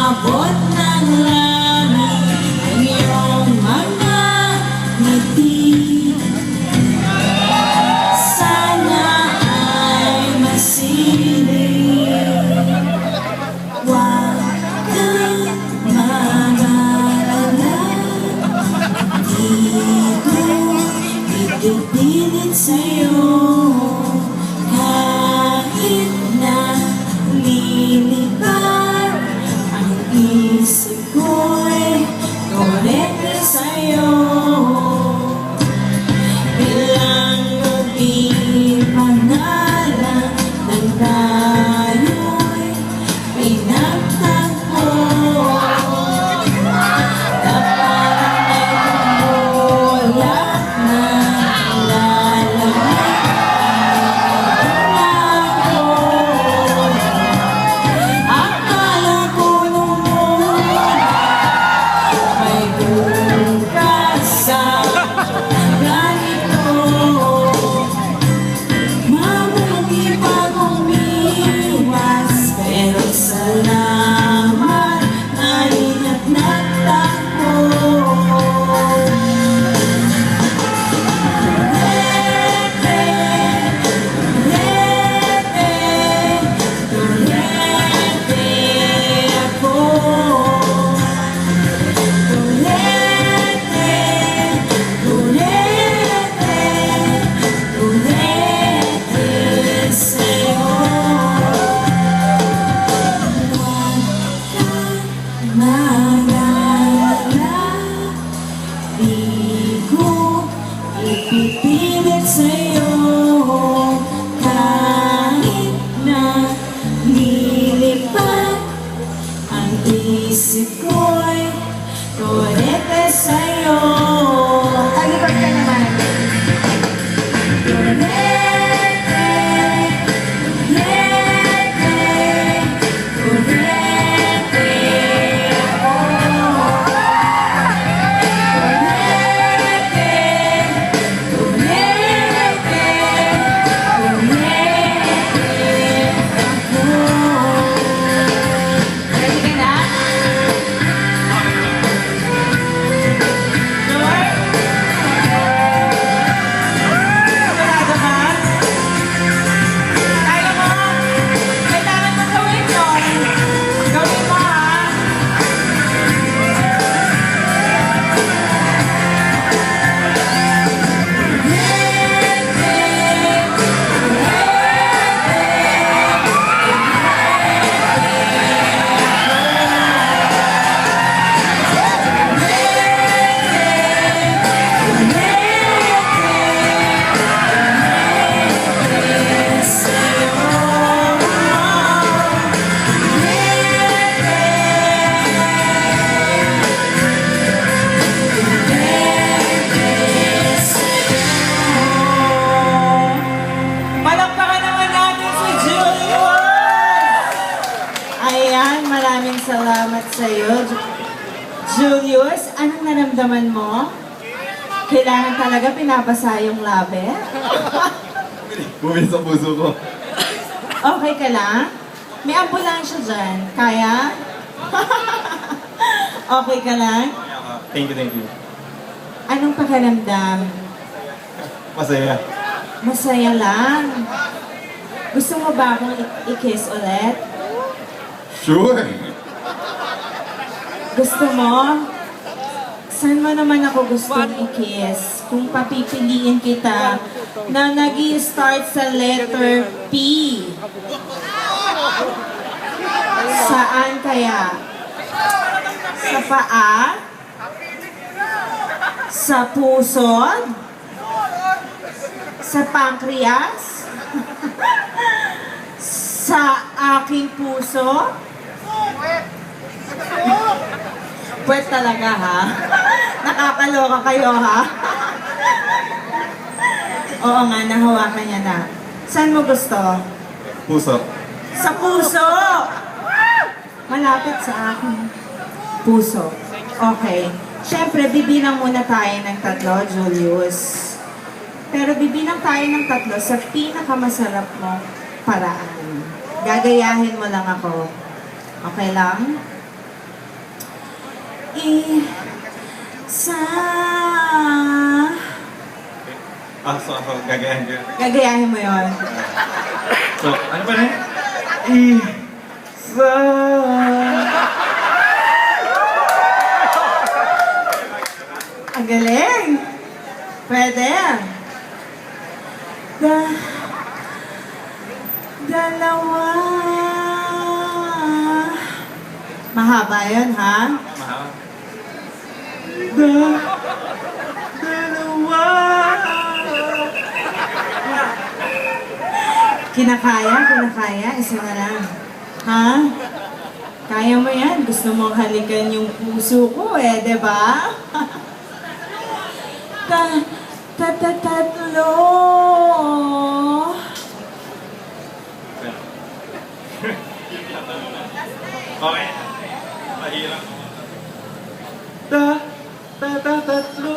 Umabot ng langit ang iyong mga ngiti. Sana ay masiling. Huwag kang mag-alala. Di ko ipipilit sa'yo kahit na lilipad ang isip ko'y korete sa'yo. Bilang gabi pangalan ng tayo'y pinagtagpo na parang may tumulat na lalamig ang ako. Akala ko noon may bukas sa ganito. Mabuti pag umiwas, pero salamat na ingat nagtakbo. Turete, turete, turete ako. Turete, turete, turete sa'yo. Huwag kang mag-alala. Di ko ipipilit sa'yo kahit na lilipad ang isip ko'y korete sa'yo. Talikod ka naman. Korete, korete, korete ako. Korete, korete, korete ako. Ready ka na? Sigurado ka? Kaya mo? Kailangan mo gawin yun. Gawin mo, ha? Palakpakan naman natin si Julius! Ayan, maraming salamat sa iyo. Julius, anong naramdaman mo? Kailangan talaga pinapasa yung labi? Bumili sa puso ko. Okay ka lang? May ambulansya dyan. Kaya? Okay ka lang? Thank you, thank you. Anong pakiramdam? Masaya. Masaya lang. Gusto mo ba akong i-kiss ulit? Sure! Gusto mo? Saan mo naman ako gustong i-kiss? Kung papipiliin kita na nag-i-start sa letter P. Saan kaya? Sa paa? Sa puso? Sa pancreas? Sa aking puso? Pwede talaga, ha? Nakakaloka kayo, ha? Oo nga, nahawakan niya na. Saan mo gusto? Puso. Sa puso! Malapit sa akin. Puso. Okay. Siyempre, bibilang muna tayo ng tatlo, Julius. Pero bibilang tayo ng tatlo sa pinakamasarap mong paraan. Gagayahin mo lang ako. Okay lang? Isa. So, gagayahin ko. Gagayahin mo yon. So, ano ba na yun? Isa. Ang galing. Pwede. Dalawa. Mahaba yun, ha? Mahal. Dalawa. Kinakaya. Isa na lang. Ha? Kaya mo yan. Gusto mong halikan yung puso ko eh, di ba? Tatlo. Okay. Mahirap. Tatlo.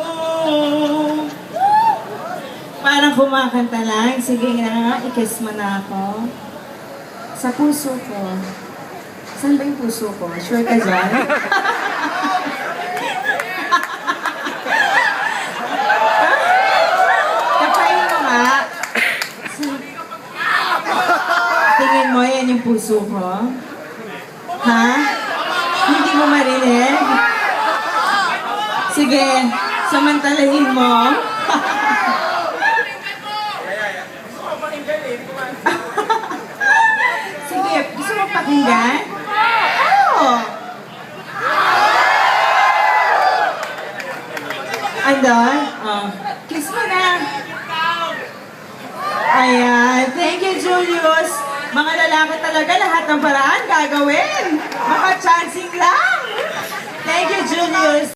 Parang kumakanta lang. Sige na, i-kiss mo na ako. Sa puso ko. Saan ba yung puso ko? Sure ka dyan? Kapain mo nga. Tingin mo, yan yung puso ko? Ha? Hindi mo marinig? Sige, samantalahin mo. Sige, gusto mo pakinggan? Oo. Andon? Oh. Kiss mo na. Ayan. Thank you, Julius. Mga lalaki talaga, lahat ng paraan gagawin. Maka-chancing lang. Thank you, Julius.